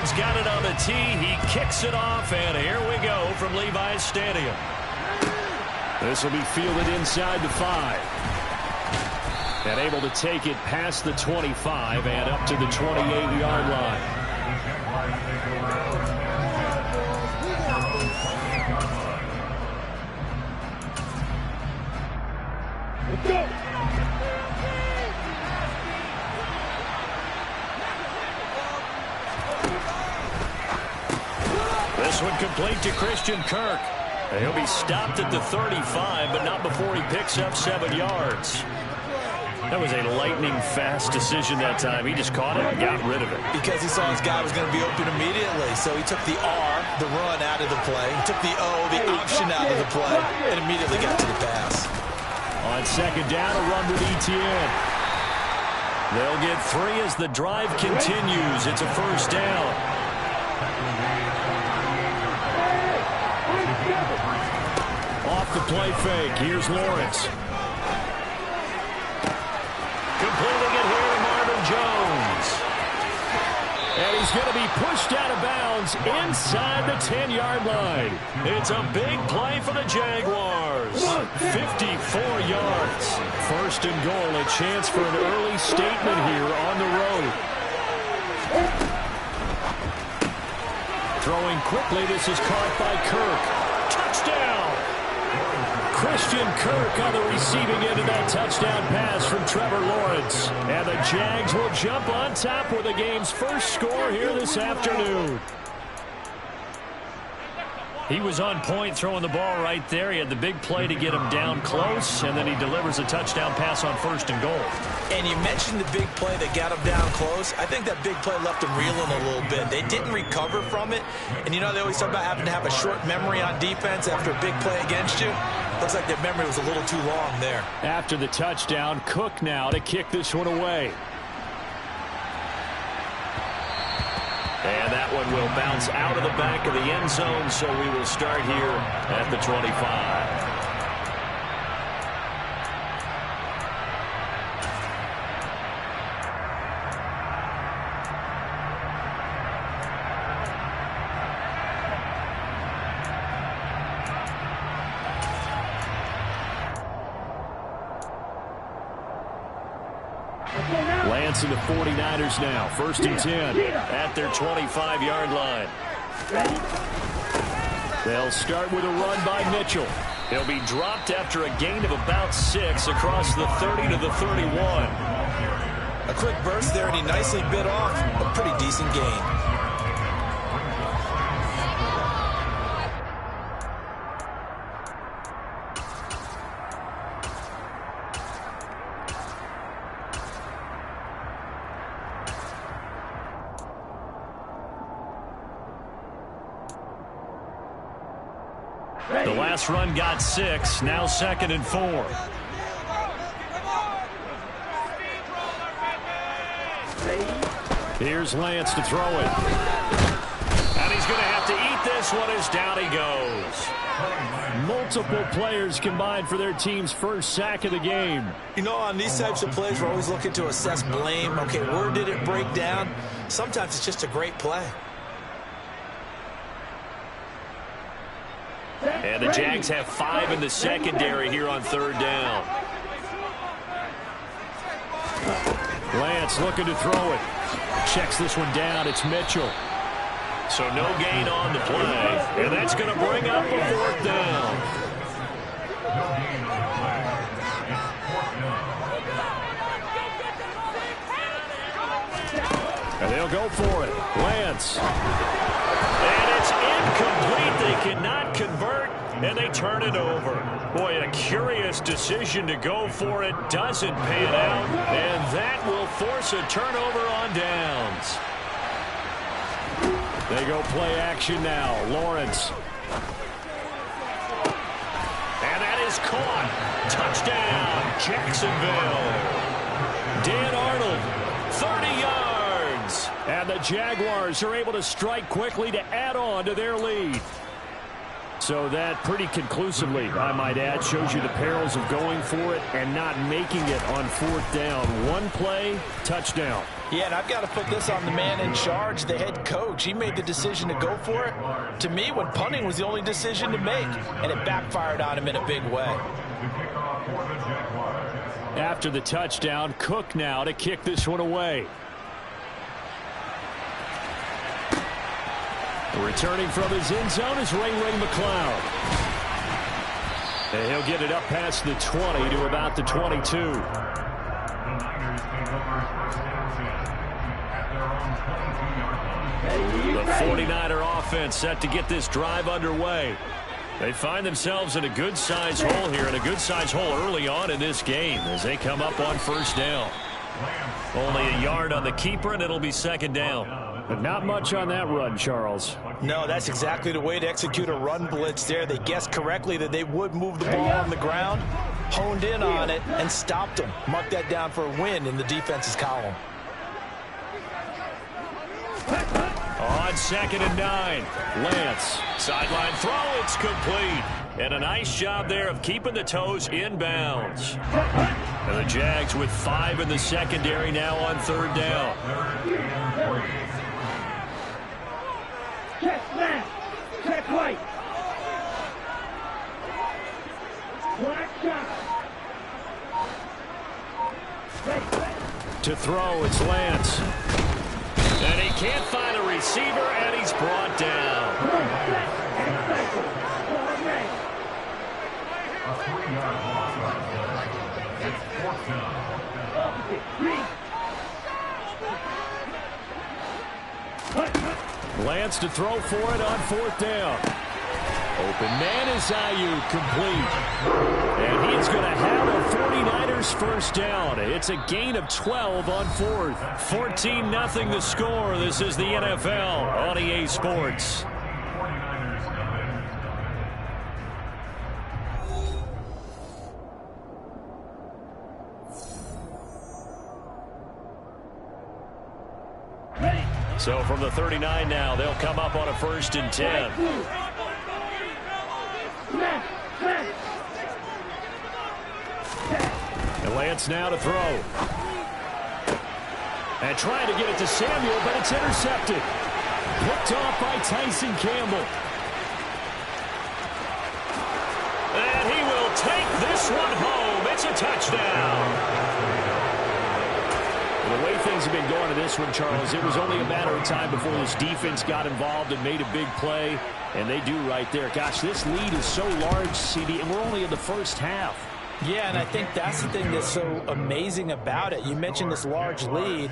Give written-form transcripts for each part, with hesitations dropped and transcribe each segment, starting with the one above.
Lillard's got it on the tee. He kicks it off, and here we go from Levi's Stadium. This will be fielded inside the 5. And able to take it past the 25 and up to the 28-yard line. Let's go. This one complete to Christian Kirk. He'll be stopped at the 35, but not before he picks up 7 yards. That was a lightning-fast decision that time. He just caught it and got rid of it. Because he saw his guy was going to be open immediately. So he took the R, the run, out of the play. He took the O, the option, out of the play, and immediately got to the pass. On second down, a run with Etienne. They'll get 3 as the drive continues. It's a first down. Off the play fake. Here's Lawrence. Completing it here to Marvin Jones. And he's going to be pushed out of bounds inside the 10-yard line. It's a big play for the Jaguars. 54 yards. First and goal, a chance for an early statement here on the road. Throwing quickly, this is caught by Kirk. Touchdown! Christian Kirk on the receiving end of that touchdown pass from Trevor Lawrence. And the Jags will jump on top with the game's first score here this afternoon. He was on point throwing the ball right there. He had the big play to get him down close, and then he delivers a touchdown pass on first and goal. And you mentioned the big play that got him down close. I think that big play left him reeling a little bit. They didn't recover from it. And, you know, they always talk about having to have a short memory on defense after a big play against you. Looks like their memory was a little too long there. After the touchdown, Cook now to kick this one away. And that one will bounce out of the back of the end zone, so we will start here at the 25. Lance and the 49ers now. First and 10 at their 25-yard line. They'll start with a run by Mitchell. He'll be dropped after a gain of about 6 across the 30 to the 31. A quick burst there, and he nicely bit off a pretty decent gain. The last run got 6, now second and 4. Here's Lance to throw it. And he's going to have to eat this one as down he goes. Multiple players combined for their team's first sack of the game. You know, on these types of plays, we're always looking to assess blame. Okay, where did it break down? Sometimes it's just a great play. And the Jags have 5 in the secondary here on third down. Lance looking to throw it. Checks this one down. It's Mitchell. So no gain on the play. And that's going to bring up a fourth down. And they'll go for it. Lance. And it's incomplete. They cannot convert, and they turn it over. Boy, a curious decision to go for it. Doesn't pan out, and that will force a turnover on downs. They go play action now. Lawrence. And that is caught. Touchdown, Jacksonville. Dan Arnold, 30 yards. And the Jaguars are able to strike quickly to add on to their lead. So that pretty conclusively, I might add, shows you the perils of going for it and not making it on 4th down. One play, touchdown. Yeah, and I've got to put this on the man in charge, the head coach. He made the decision to go for it. To me, when punting was the only decision to make, and it backfired on him in a big way. After the touchdown, Cook now to kick this one away. Returning from his end zone is Ray McCloud. And he'll get it up past the 20 to about the 22. The 49er offense set to get this drive underway. They find themselves in a good-sized hole here, and a good-sized hole early on in this game as they come up on 1st down. Only a yard on the keeper, and it'll be 2nd down. But not much on that run, Charles. No, that's exactly the way to execute a run blitz there. They guessed correctly that they would move the ball on the ground, honed in on it, and stopped them. Mark that down for a win in the defense's column. On 2nd and 9, Lance. Sideline throw, it's complete. And a nice job there of keeping the toes inbounds. And the Jags with 5 in the secondary now on 3rd down. Check left. Check right. Black shot. To throw, it's Lance. And he can't find a receiver, and he's brought down. Lance to throw for it on 4th down. Open man is Ayuk, complete. And he's going to have a 49ers 1st down. It's a gain of 12 on 4th. 14-0 the score. This is the NFL on EA Sports. So from the 39 now, they'll come up on a 1st and 10. And Lance now to throw. And trying to get it to Samuel, but it's intercepted. Picked off by Tyson Campbell. And he will take this one home. It's a touchdown. The way things have been going to this one, Charles, it was only a matter of time before this defense got involved and made a big play, and they do right there. Gosh, this lead is so large, CD, and we're only in the 1st half. Yeah, and I think that's the thing that's so amazing about it. You mentioned this large lead.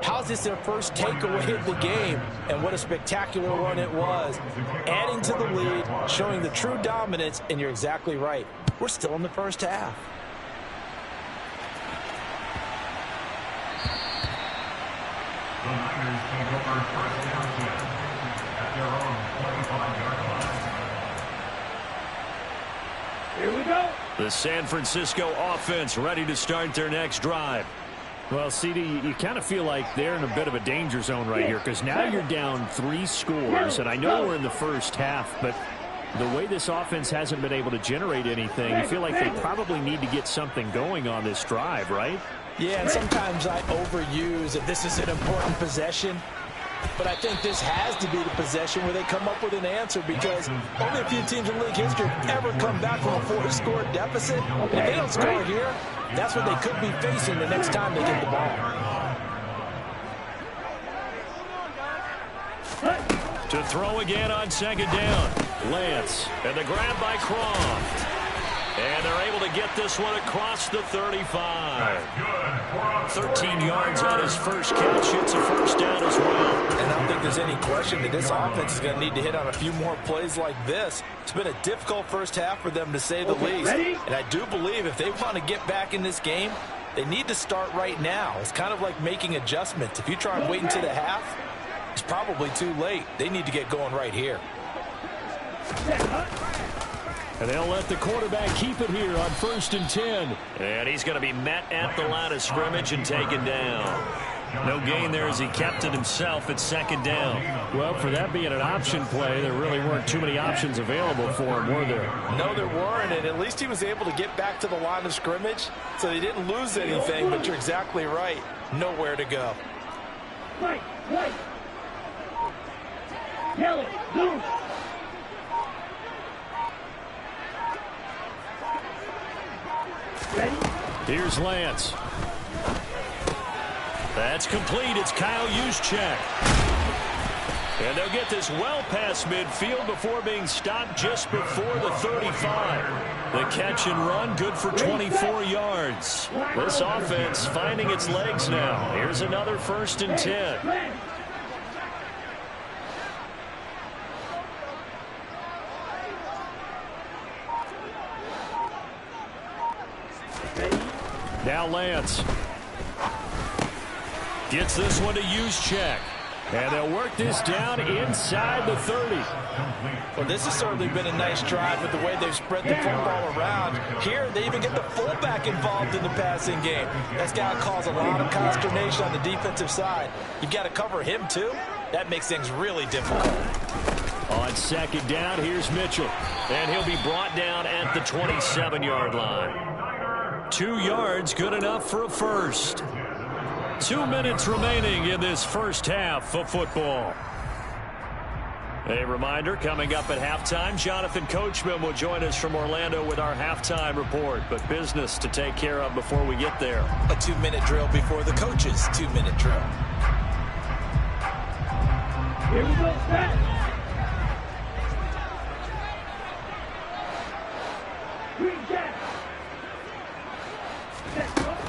How's this their first takeaway of the game? And what a spectacular run it was. Adding to the lead, showing the true dominance, and you're exactly right. We're still in the 1st half. The Niners take over 1st down at their own 25-yard line. Here we go. The San Francisco offense ready to start their next drive. Well, CD, you kind of feel like they're in a bit of a danger zone right here because now you're down 3 scores, and I know we're in the 1st half, but the way this offense hasn't been able to generate anything, you feel like they probably need to get something going on this drive, right? Yeah, and sometimes I overuse if this is an important possession. But I think this has to be the possession where they come up with an answer because only a few teams in league history have ever come back from a 4-score deficit. And if they don't score here, that's what they could be facing the next time they get the ball. To throw again on 2nd down. Lance, and the grab by Croft. And they're able to get this one across the 35. 13 yards on his first catch. It's a 1st down as well. And I don't think there's any question that this offense is going to need to hit on a few more plays like this. It's been a difficult 1st half for them, to say the least. And I do believe if they want to get back in this game, they need to start right now. It's kind of like making adjustments. If you try and wait until the half, it's probably too late. They need to get going right here. And they'll let the quarterback keep it here on 1st and 10. And he's going to be met at the line of scrimmage and taken down. No gain there as he kept it himself at second down. Well, for that being an option play, there really weren't too many options available for him, were there? No, there weren't, and at least he was able to get back to the line of scrimmage, so he didn't lose anything, but you're exactly right. Nowhere to go. White. Yellow, blue. Ready? Here's Lance. That's complete. It's Kyle Juszczyk. And they'll get this well past midfield before being stopped just before the 35. The catch and run, good for 24 yards. This offense finding its legs now. Here's another 1st and 10. Now Lance. Gets this one to Juszczyk. And they'll work this down inside the 30. Well, this has certainly been a nice drive with the way they've spread the football around. Here, they even get the fullback involved in the passing game. That's got to cause a lot of consternation on the defensive side. You've got to cover him, too. That makes things really difficult. On second down, here's Mitchell. And he'll be brought down at the 27-yard line. 2 yards, good enough for a first. 2 minutes remaining in this first half of football. A reminder, coming up at halftime, Jonathan Coachman will join us from Orlando with our halftime report, but business to take care of before we get there. A 2-minute drill before the coach's 2-minute drill. Here we go, set. Green jack.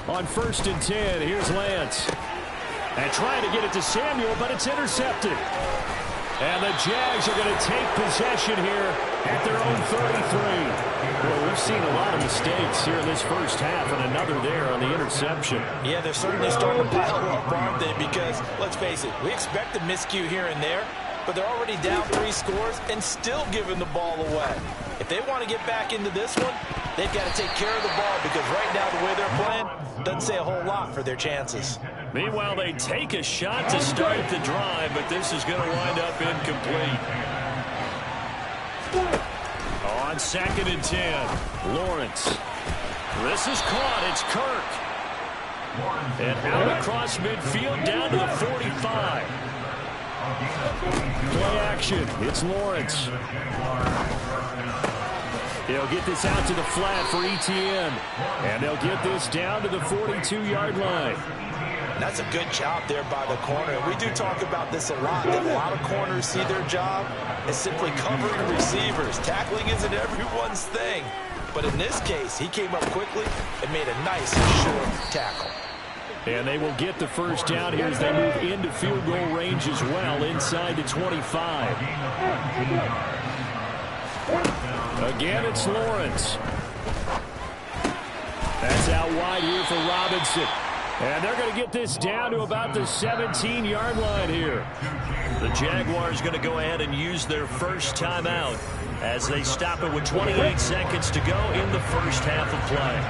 On 1st and 10, here's Lance. And trying to get it to Samuel, but it's intercepted. And the Jags are going to take possession here at their own 33. Well, we've seen a lot of mistakes here in this first half, and another there on the interception. Yeah, they're certainly starting to pile up, aren't they? Because, let's face it, we expect a miscue here and there, but they're already down 3 scores and still giving the ball away. If they want to get back into this one, they've got to take care of the ball, because right now the way they're playing doesn't say a whole lot for their chances. Meanwhile, they take a shot to start the drive, but this is going to wind up incomplete. On 2nd and 10, Lawrence. This is caught. It's Kirk. And out across midfield down to the 45. Play action. It's Lawrence. They'll get this out to the flat for ETN. And they'll get this down to the 42-yard line. That's a good job there by the corner. We do talk about this a lot, that a lot of corners see their job as simply covering receivers. Tackling isn't everyone's thing. But in this case, he came up quickly and made a nice short tackle. And they will get the first down here as they move into field goal range as well, inside the 25. Again, it's Lawrence. That's out wide here for Robinson. And they're going to get this down to about the 17-yard line here. The Jaguars going to go ahead and use their first timeout as they stop it with 28 seconds to go in the first half of play.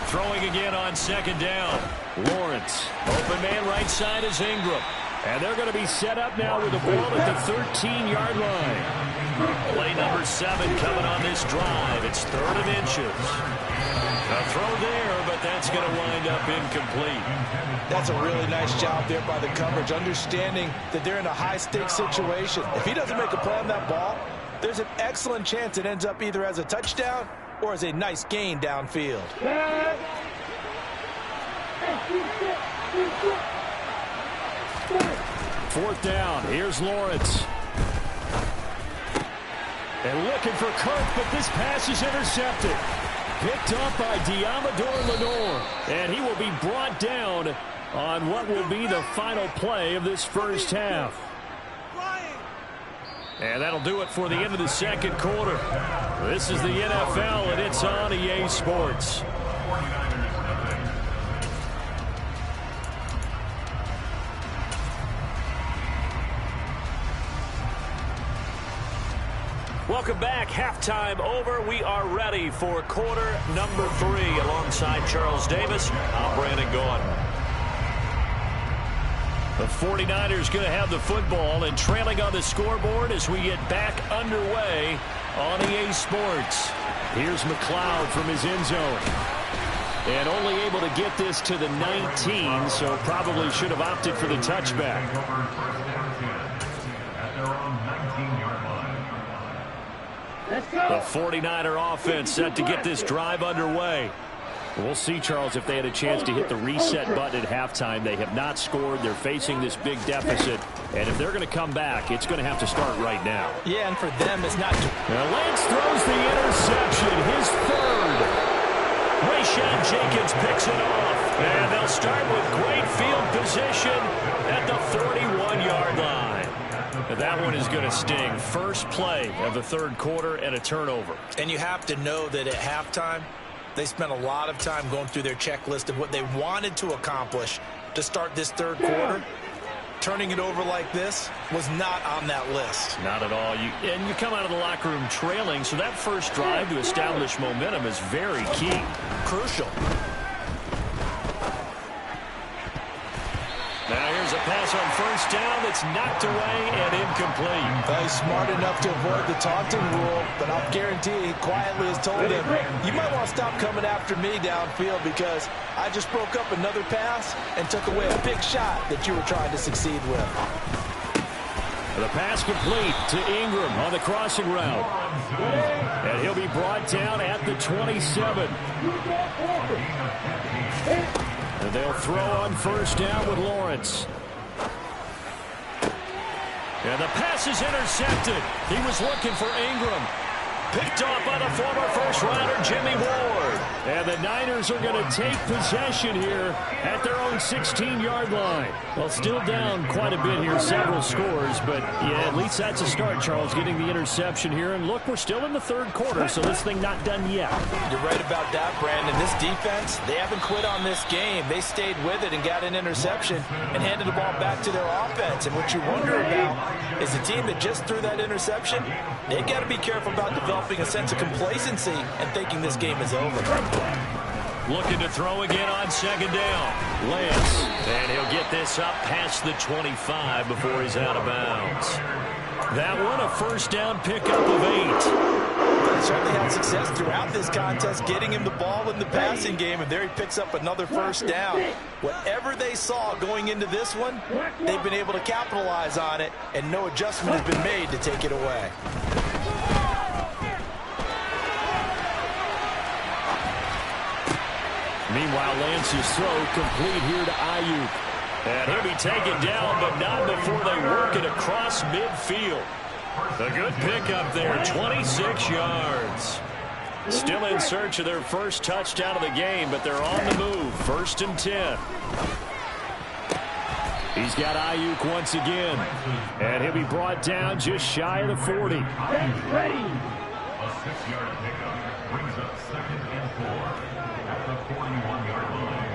Throwing again on 2nd down. Lawrence. Open man right side is Ingram. And they're going to be set up now with the ball at the 13-yard line. Play number 7 coming on this drive. It's 3rd and inches. A throw there, but that's going to wind up incomplete. That's a really nice job there by the coverage, understanding that they're in a high-stakes situation. If he doesn't make a play on that ball, there's an excellent chance it ends up either as a touchdown or as a nice gain downfield. 4th down. Here's Lawrence. And looking for Kirk, but this pass is intercepted. Picked up by Diamador Lenore. And he will be brought down on what will be the final play of this first half. And that'll do it for the end of the second quarter. This is the NFL, and it's on EA Sports. Welcome back. Halftime over. We are ready for quarter number 3. Alongside Charles Davis, I'm Brandon Gaudin. The 49ers going to have the football and trailing on the scoreboard as we get back underway on EA Sports. Here's McLeod from his end zone. And only able to get this to the 19, so probably should have opted for the touchback. The 49er offense set to get this drive underway. We'll see, Charles, if they had a chance to hit the reset button at halftime. They have not scored. They're facing this big deficit. And if they're going to come back, it's going to have to start right now. Yeah, and for them, it's not... Now Lance throws the interception, his third. Rayshawn Jenkins picks it off. And they'll start with great field position at the 41-yard line. That one is going to sting. First play of the third quarter and a turnover. And you have to know that at halftime, they spent a lot of time going through their checklist of what they wanted to accomplish to start this third quarter. Turning it over like this was not on that list. Not at all. And you come out of the locker room trailing, so that first drive to establish momentum is very key. Crucial. Now here's a pass on first down that's knocked away and incomplete. He's smart enough to avoid the taunting rule, but I'll guarantee he quietly has told him, you might want to stop coming after me downfield because I just broke up another pass and took away a big shot that you were trying to succeed with. The pass complete to Ingram on the crossing route. And he'll be brought down at the 27. And they'll throw on first down with Lawrence. And the pass is intercepted. He was looking for Ingram. Picked off by the former first-rounder Jimmy Ward. And the Niners are going to take possession here at their own 16-yard line. Well, still down quite a bit here, several scores. But, yeah, at least that's a start, Charles, getting the interception here. And, look, we're still in the third quarter, so this thing not done yet. You're right about that, Brandon. This defense, they haven't quit on this game. They stayed with it and got an interception and handed the ball back to their offense. And what you wonder about is the team that just threw that interception, they've got to be careful about developing a sense of complacency and thinking this game is over. Looking to throw again on second down. Lance, and he'll get this up past the 25 before he's out of bounds. That one, a first down pickup of 8. They certainly had success throughout this contest getting him the ball in the passing game, and there he picks up another first down. Whatever they saw going into this one, they've been able to capitalize on it, and no adjustment has been made to take it away. Meanwhile, Lance's throw complete here to Ayuk. And he'll be taken down, but not before they work it across midfield. A good pickup there, 26 yards. Still in search of their first touchdown of the game, but they're on the move. 1st and 10. He's got Ayuk once again. And he'll be brought down just shy of the 40. Ready. A 6-yard pickup brings up 2nd and 4 at the 41-yard line.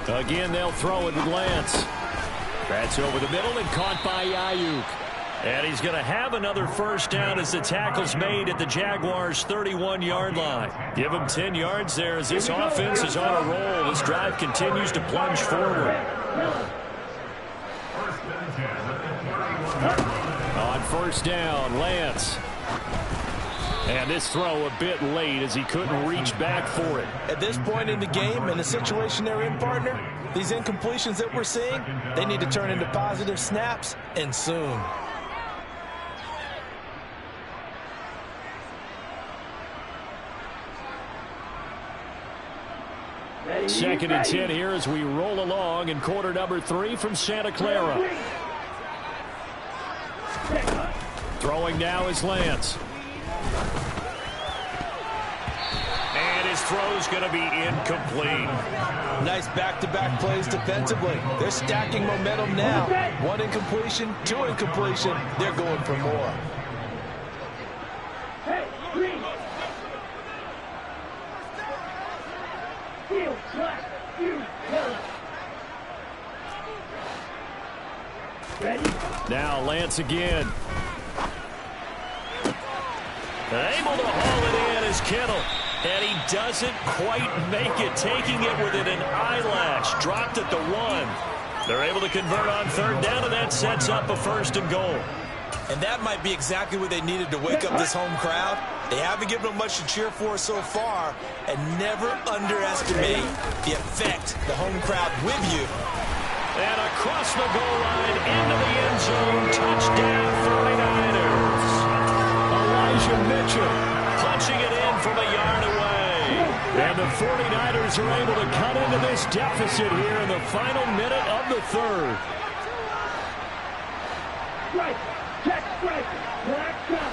Again, they'll throw it with Lance. That's over the middle and caught by Ayuk. And he's going to have another first down as the tackle's made at the Jaguars' 31-yard line. Give him 10 yards there as this offense is on a roll. This drive continues to plunge forward. On first down, Lance. And this throw a bit late as he couldn't reach back for it. At this point in the game, in the situation they're in, partner, these incompletions that we're seeing, they need to turn into positive snaps, and soon. Second and 10 here as we roll along in quarter number 3 from Santa Clara. Throwing now is Lance. And his throw's going to be incomplete. Nice back-to-back plays defensively. They're stacking momentum now. 1 incompletion, 2 incompletion. They're going for more. Steal, slash, you, yellow. Ready? Now Lance again. Able to haul it in is Kittle. And he doesn't quite make it, taking it within an eyelash. Dropped at the 1. They're able to convert on third down, and that sets up a 1st and goal. And that might be exactly what they needed to wake up this home crowd. They haven't given them much to cheer for so far, and never underestimate the effect the home crowd with you. And across the goal line, into the end zone, touchdown 49ers. Elijah Mitchell punching it in from a yard away. And the 49ers are able to cut into this deficit here in the final minute of the 3rd. Strike, check, strike, black shot.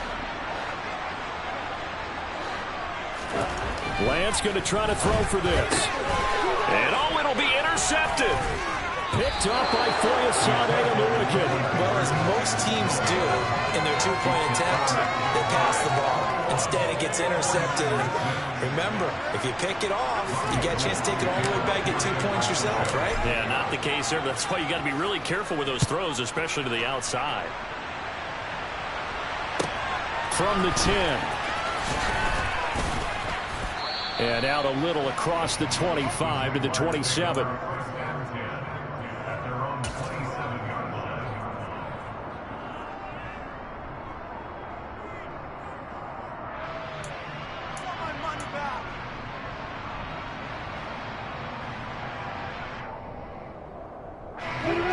Lance going to try to throw for this. And oh, it'll be intercepted. Picked up by Foyesade American. Well, as most teams do in their two-point attempt, they pass the ball. Instead, it gets intercepted. And remember, if you pick it off, you get a chance to take it all the way back, get 2 points yourself, right? Yeah, not the case there. That's why you got to be really careful with those throws, especially to the outside. From the 10. And out a little across the 25 to the 27.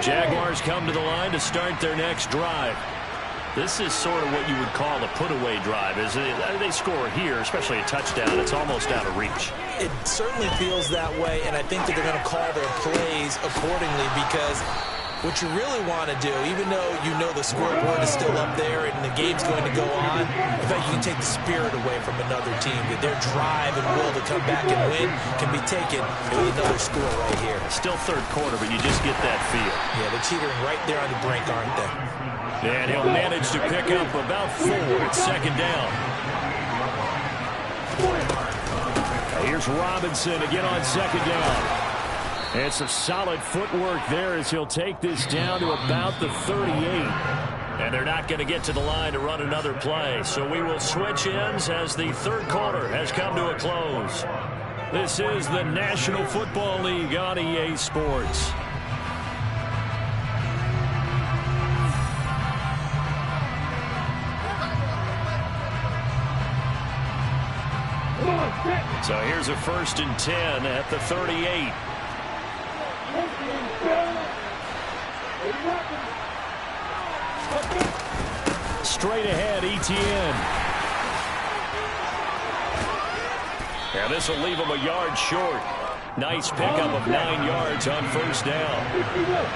Jaguars come to the line to start their next drive. This is sort of what you would call a put-away drive. They score here, especially a touchdown. It's almost out of reach. It certainly feels that way, and I think that they're going to call their plays accordingly because what you really want to do, even though you know the scoreboard is still up there and the game's going to go on, in fact, you can take the spirit away from another team. That their drive and will to come back and win can be taken with another score right here. Still 3rd quarter, but you just get that feel. Yeah, they're teetering right there on the brink, aren't they? And he'll manage to pick up about 4 at 2nd down. Here's Robinson again on 2nd down. And some solid footwork there as he'll take this down to about the 38. And they're not going to get to the line to run another play. So we will switch ends as the 3rd quarter has come to a close. This is the National Football League on EA Sports. So here's a 1st and 10 at the 38. Straight ahead, Etienne. And this will leave him a yard short. Nice pickup of 9 yards on 1st down.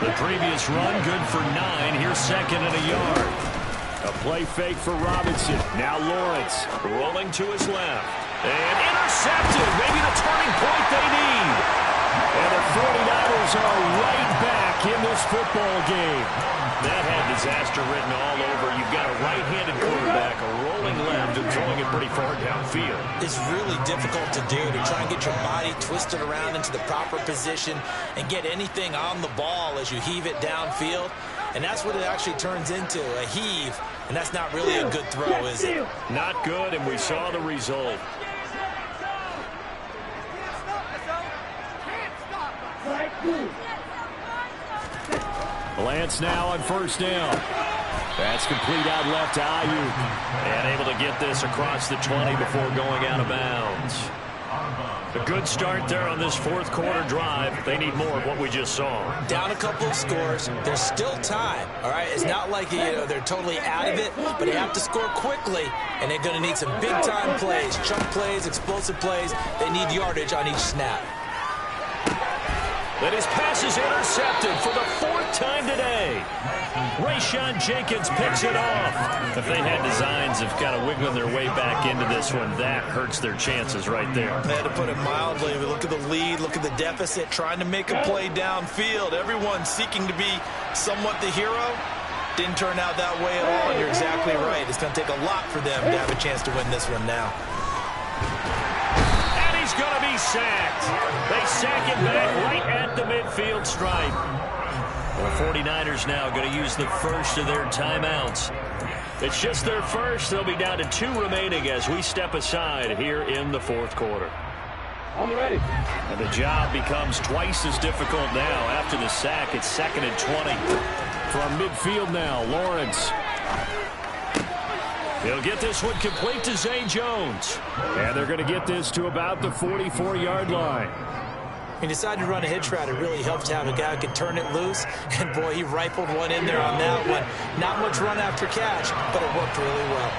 The previous run, good for 9. Here's 2nd and a yard. A play fake for Robinson. Now Lawrence rolling to his left. And intercepted. Maybe the turning point they need. And the 49ers are right back in this football game. That had disaster written all over. You've got a right-handed quarterback, a rolling left, and throwing it pretty far downfield. It's really difficult to do, to try and get your body twisted around into the proper position and get anything on the ball as you heave it downfield. And that's what it actually turns into, a heave. And that's not really a good throw, is it? Not good, and we saw the result. Lance now on 1st down. That's complete out left to Ayuk. And able to get this across the 20 before going out of bounds. A good start there on this 4th quarter drive. They need more of what we just saw. Down a couple of scores. There's still time, all right? It's not like they're totally out of it, but they have to score quickly, and they're going to need some big-time plays, chunk plays, explosive plays. They need yardage on each snap. That his pass is intercepted for the 4th time today. Rayshawn Jenkins picks it off. If they had designs of kind of wiggling their way back into this one, that hurts their chances right there. They had to put it mildly. Look at the lead, look at the deficit, trying to make a play downfield. Everyone seeking to be somewhat the hero. Didn't turn out that way at all, and you're exactly right. It's going to take a lot for them to have a chance to win this one now. He's going to be sacked. They sack him back right at the midfield stripe. The 49ers now going to use the first of their timeouts. It's just their first. They'll be down to 2 remaining as we step aside here in the fourth quarter. I'm ready. And the job becomes twice as difficult now after the sack. It's 2nd and 20. From midfield now, Lawrence. He'll get this one complete to Zay Jones. And they're going to get this to about the 44-yard line. He decided to run a hitch route. It really helps to have a guy who can turn it loose. And, boy, he rifled one in there on that one. Not much run after catch, but it worked really well.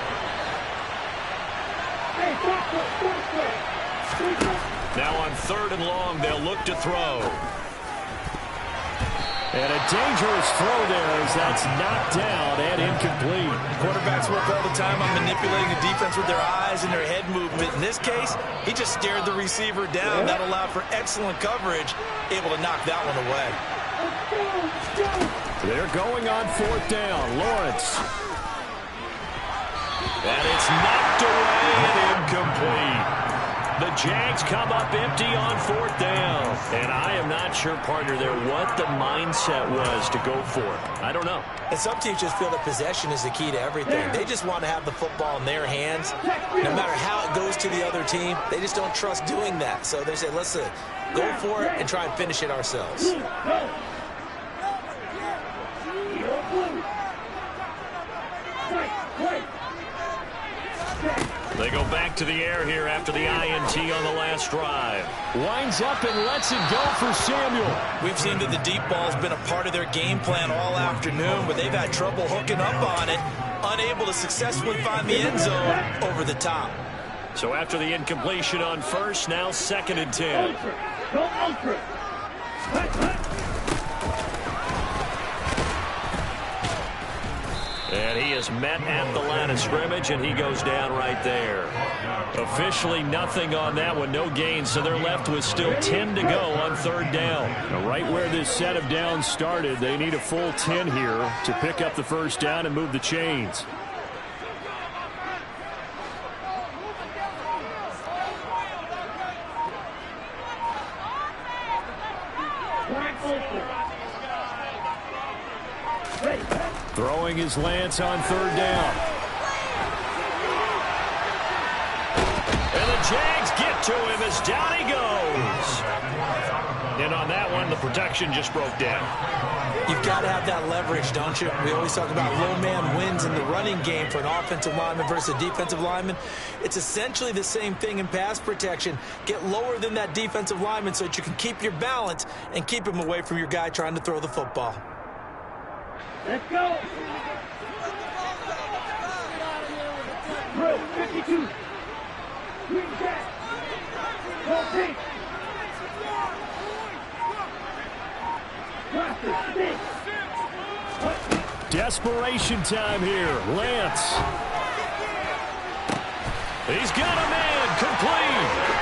Now on 3rd and long, they'll look to throw. And a dangerous throw there as that's knocked down and incomplete. Quarterbacks work all the time on manipulating the defense with their eyes and their head movement. In this case, he just stared the receiver down. That allowed for excellent coverage, able to knock that one away. They're going on 4th down. Lawrence. And it's knocked away and incomplete. The Jags come up empty on 4th down. And I am not sure, partner, there what the mindset was to go for it. I don't know. And some teams just feel that possession is the key to everything. They just want to have the football in their hands. No matter how it goes to the other team, they just don't trust doing that. So they say, let's go for it and try and finish it ourselves. They go back to the air here after the INT on the last drive. Winds up and lets it go for Samuel. We've seen that the deep ball has been a part of their game plan all afternoon, but they've had trouble hooking up on it, unable to successfully find the end zone over the top. So after the incompletion on 1st, now 2nd and 10. Go ultra. And he is met at the line of scrimmage, and he goes down right there. Officially nothing on that one, no gain, so they're left with still 10 to go on 3rd down. Now, right where this set of downs started, they need a full 10 here to pick up the 1st down and move the chains. Throwing his Lance on 3rd down. And the Jags get to him as down he goes. And on that one, the protection just broke down. You've got to have that leverage, don't you? We always talk about low man wins in the running game for an offensive lineman versus a defensive lineman. It's essentially the same thing in pass protection. Get lower than that defensive lineman so that you can keep your balance and keep him away from your guy trying to throw the football. Let's go. Bro, 52. Green jack. Go pink. Desperation time here. Lance. He's got a man. Complete.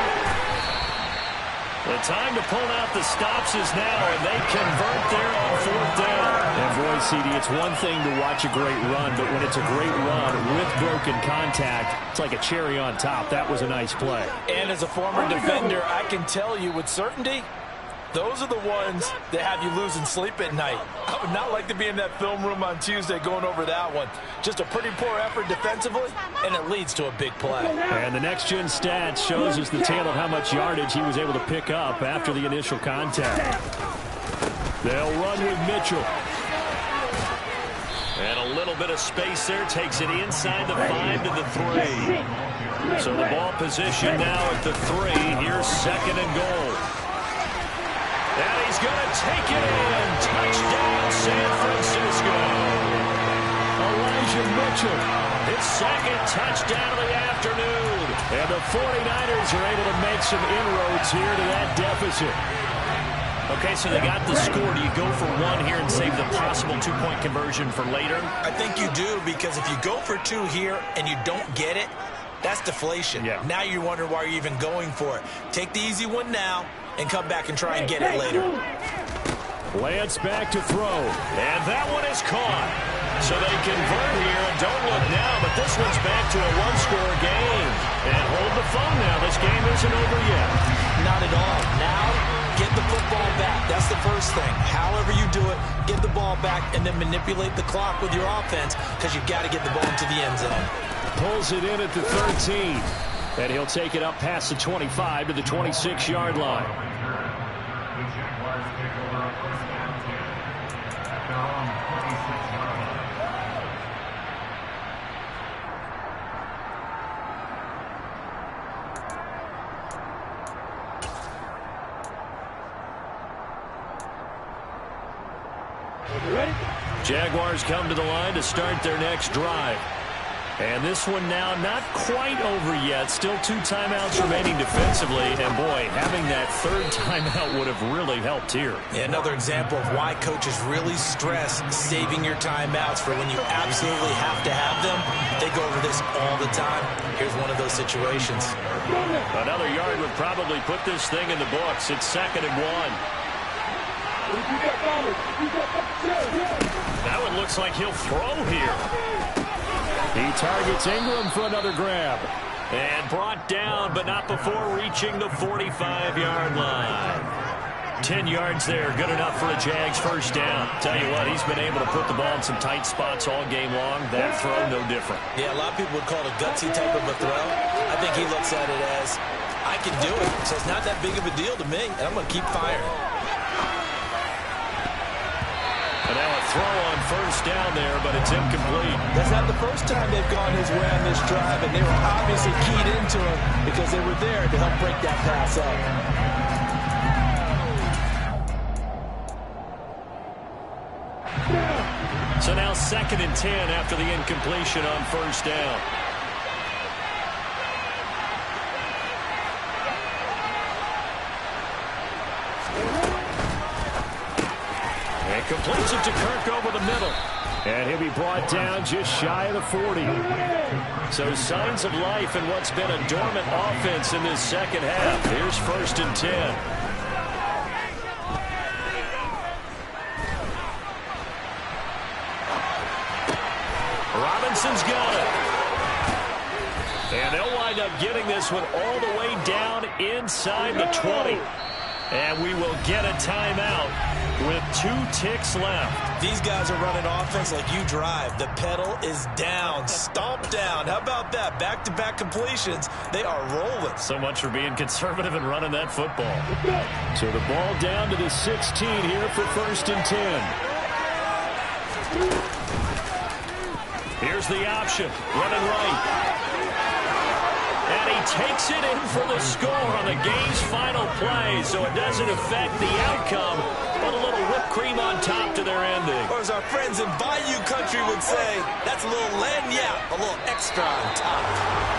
The time to pull out the stops is now, and they convert there on 4th down. And boy, CD, it's one thing to watch a great run, but when it's a great run with broken contact, it's like a cherry on top. That was a nice play. And as a former defender, I can tell you with certainty, those are the ones that have you losing sleep at night. I would not like to be in that film room on Tuesday going over that one. Just a pretty poor effort defensively, and it leads to a big play. And the next-gen stats shows us the tale of how much yardage he was able to pick up after the initial contact. They'll run with Mitchell. And a little bit of space there takes it inside the 5 to the 3. So the ball position now at the 3. Here's 2nd and goal. And he's going to take it in. Touchdown, San Francisco. Elijah Mitchell, his 2nd touchdown of the afternoon. And the 49ers are able to make some inroads here to that deficit. Okay, so they got the score. Do you go for 1 here and save the possible 2-point conversion for later? I think you do, because if you go for 2 here and you don't get it, that's deflation. Yeah. Now you wonder why you're even going for it. Take the easy one now and come back and try and get it later. Lance back to throw. And that one is caught. So they convert here, and don't look now, but this one's back to a 1-score game. And hold the phone now. This game isn't over yet. Not at all. Now, That's the first thing. However you do it, get the ball back and then manipulate the clock with your offense because you've got to get the ball into the end zone. Pulls it in at the 13. And he'll take it up past the 25 to the 26-yard line. The Jaguars take over on first down 10 at their own 26-yard line. You ready? Jaguars come to the line to start their next drive. And this one now not quite over yet. Still 2 timeouts remaining defensively. And, boy, having that third timeout would have really helped here. Yeah, another example of why coaches really stress saving your timeouts for when you absolutely have to have them. They go over this all the time. Here's one of those situations. Another yard would probably put this thing in the books. It's 2nd and 1. That one looks like he'll throw here. He targets Ingram for another grab. And brought down, but not before reaching the 45-yard line. 10 yards there, good enough for a Jags first down. Tell you what, he's been able to put the ball in some tight spots all game long. That throw, no different. Yeah, a lot of people would call it a gutsy type of a throw. I think he looks at it as, I can do it. So it's not that big of a deal to me, and I'm going to keep firing. And now a throw on first down there, but it's incomplete. That's not the first time they've gone his way on this drive, and they were obviously keyed into him because they were there to help break that pass up. So now 2nd and 10 after the incompletion on first down. And completes it to Kirk over the middle. And he'll be brought down just shy of the 40. So signs of life in what's been a dormant offense in this second half. Here's 1st and 10. Robinson's got it. And they'll wind up getting this one all the way down inside the 20. And we will get a timeout with 2 ticks left. These guys are running offense like you drive. The pedal is down, stomp down. How about that? Back-to-back completions. They are rolling. So much for being conservative and running that football. So the ball down to the 16 here for 1st and 10. Here's the option, running right. And he takes it in for the score on the game's final play, so it doesn't affect the outcome, but a little whipped cream on top to their ending. Or as our friends in Bayou Country would say, that's a little lagniappe, a little extra on top.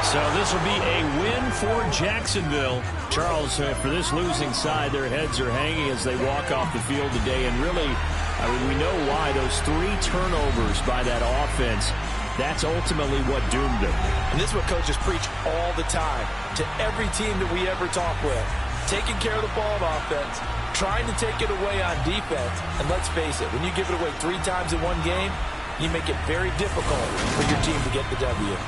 So this will be a win for Jacksonville. Charles, for this losing side, their heads are hanging as they walk off the field today, and really, I mean, we know why. Those 3 turnovers by that offense, that's ultimately what doomed them. And this is what coaches preach all the time to every team that we ever talk with. Taking care of the ball on offense, trying to take it away on defense. And let's face it, when you give it away 3 times in one game, you make it very difficult for your team to get the W.